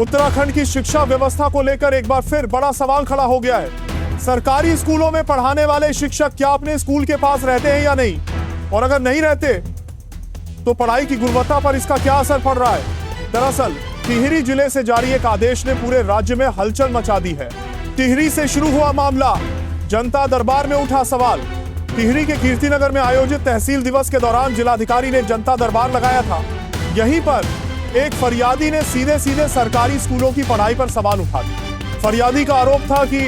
उत्तराखंड की शिक्षा व्यवस्था को लेकर एक बार फिर बड़ा सवाल खड़ा हो गया है। सरकारी स्कूलों में पढ़ाने वाले शिक्षक क्या अपने स्कूल के पास रहते हैं या नहीं, और अगर नहीं रहते तो पढ़ाई की गुणवत्ता पर इसका क्या असर पड़ रहा है। दरअसल टिहरी जिले से जारी एक आदेश ने पूरे राज्य में हलचल मचा दी है। टिहरी से शुरू हुआ मामला, जनता दरबार में उठा सवाल। टिहरी के कीर्तिनगर में आयोजित तहसील दिवस के दौरान जिलाधिकारी ने जनता दरबार लगाया था। यहीं पर एक फरियादी ने सीधे सीधे सरकारी स्कूलों की पढ़ाई पर सवाल उठा दिया। फरियादी का आरोप था कि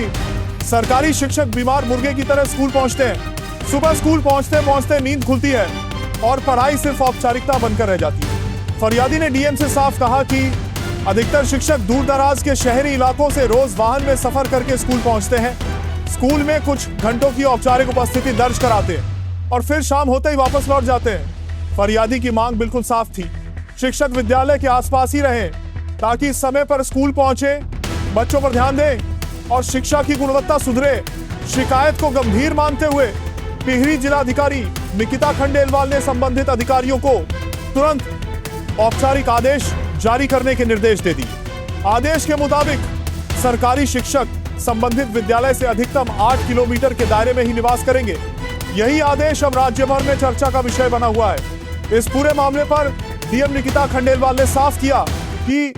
सरकारी शिक्षक बीमार मुर्गे की तरह स्कूल पहुंचते हैं। सुबह स्कूल पहुंचते पहुंचते नींद खुलती है और पढ़ाई सिर्फ औपचारिकता बनकर रह जाती है। फरियादी ने डीएम से साफ कहा कि अधिकतर शिक्षक दूर दराज के शहरी इलाकों से रोज वाहन में सफर करके स्कूल पहुंचते हैं। स्कूल में कुछ घंटों की औपचारिक उपस्थिति दर्ज कराते हैं और फिर शाम होते ही वापस लौट जाते हैं। फरियादी की मांग बिल्कुल साफ थी, शिक्षक विद्यालय के आसपास ही रहें ताकि समय पर स्कूल पहुंचे, बच्चों पर ध्यान दें और शिक्षा की गुणवत्ता सुधरे। शिकायत को गंभीर मानते हुए टिहरी जिलाधिकारी निकिता खंडेलवाल ने संबंधित अधिकारियों को तुरंत औपचारिक आदेश जारी करने के निर्देश दे दिए। आदेश के मुताबिक सरकारी शिक्षक संबंधित विद्यालय से अधिकतम 8 किलोमीटर के दायरे में ही निवास करेंगे। यही आदेश अब राज्य भर में चर्चा का विषय बना हुआ है। इस पूरे मामले पर डीएम निकिता खंडेलवाल ने साफ किया कि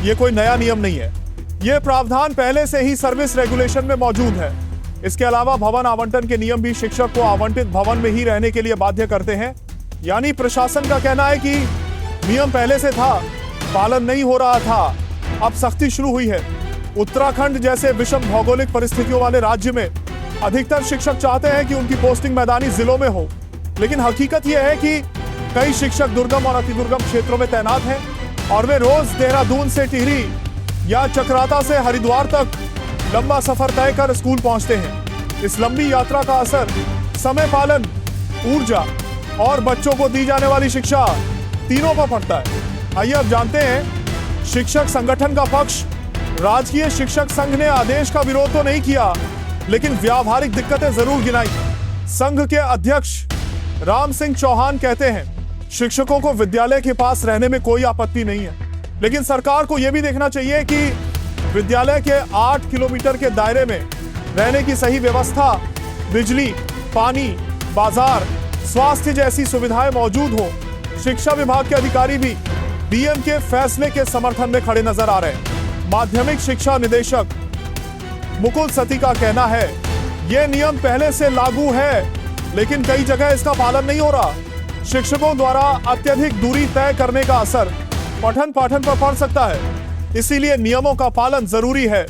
यह कोई नया नियम नहीं है, यह प्रावधान पहले से ही सर्विस रेगुलेशन में मौजूद है। इसके अलावा भवन आवंटन के नियम भी शिक्षक को आवंटित भवन में ही रहने के लिए बाध्य करते हैं। यानी प्रशासन का कहना है कि नियम पहले से था, पालन नहीं हो रहा था, अब सख्ती शुरू हुई है। उत्तराखंड जैसे विषम भौगोलिक परिस्थितियों वाले राज्य में अधिकतर शिक्षक चाहते हैं कि उनकी पोस्टिंग मैदानी जिलों में हो, लेकिन हकीकत यह है कि कई शिक्षक दुर्गम और अतिदुर्गम क्षेत्रों में तैनात हैं और वे रोज देहरादून से टिहरी या चक्राता से हरिद्वार तक लंबा सफर तय कर स्कूल पहुंचते हैं। इस लंबी यात्रा का असर समय पालन, ऊर्जा और बच्चों को दी जाने वाली शिक्षा तीनों पर पड़ता है। आइए अब जानते हैं शिक्षक संगठन का पक्ष। राजकीय शिक्षक संघ ने आदेश का विरोध तो नहीं किया, लेकिन व्यावहारिक दिक्कतें जरूर गिनाई। संघ के अध्यक्ष राम सिंह चौहान कहते हैं शिक्षकों को विद्यालय के पास रहने में कोई आपत्ति नहीं है, लेकिन सरकार को यह भी देखना चाहिए कि विद्यालय के 8 किलोमीटर के दायरे में रहने की सही व्यवस्था, बिजली, पानी, बाजार, स्वास्थ्य जैसी सुविधाएं मौजूद हो। शिक्षा विभाग के अधिकारी भी डीएम के फैसले के समर्थन में खड़े नजर आ रहे हैं। माध्यमिक शिक्षा निदेशक मुकुल सती का कहना है यह नियम पहले से लागू है, लेकिन कई जगह इसका पालन नहीं हो रहा। शिक्षकों द्वारा अत्यधिक दूरी तय करने का असर पठन पाठन पर पड़ सकता है, इसीलिए नियमों का पालन जरूरी है।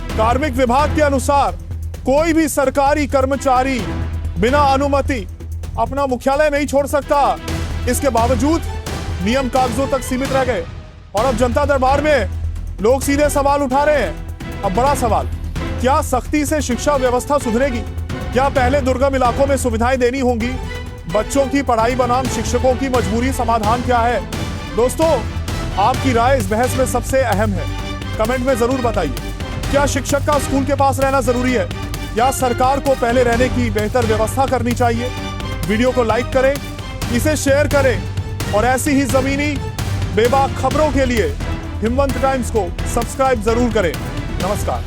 कार्मिक विभाग के अनुसार कोई भी सरकारी कर्मचारी बिना अनुमति अपना मुख्यालय नहीं छोड़ सकता। इसके बावजूद नियम कागजों तक सीमित रह गए और अब जनता दरबार में लोग सीधे सवाल उठा रहे हैं। अब बड़ा सवाल, क्या सख्ती से शिक्षा व्यवस्था सुधरेगी? क्या पहले दुर्गम इलाकों में सुविधाएं देनी होंगी? बच्चों की पढ़ाई बनाम शिक्षकों की मजबूरी, समाधान क्या है? दोस्तों, आपकी राय इस बहस में सबसे अहम है। कमेंट में जरूर बताइए, क्या शिक्षक का स्कूल के पास रहना जरूरी है या सरकार को पहले रहने की बेहतर व्यवस्था करनी चाहिए? वीडियो को लाइक करें, इसे शेयर करें और ऐसी ही जमीनी बेबाक खबरों के लिए हिमवंत टाइम्स को सब्सक्राइब जरूर करें। नमस्कार।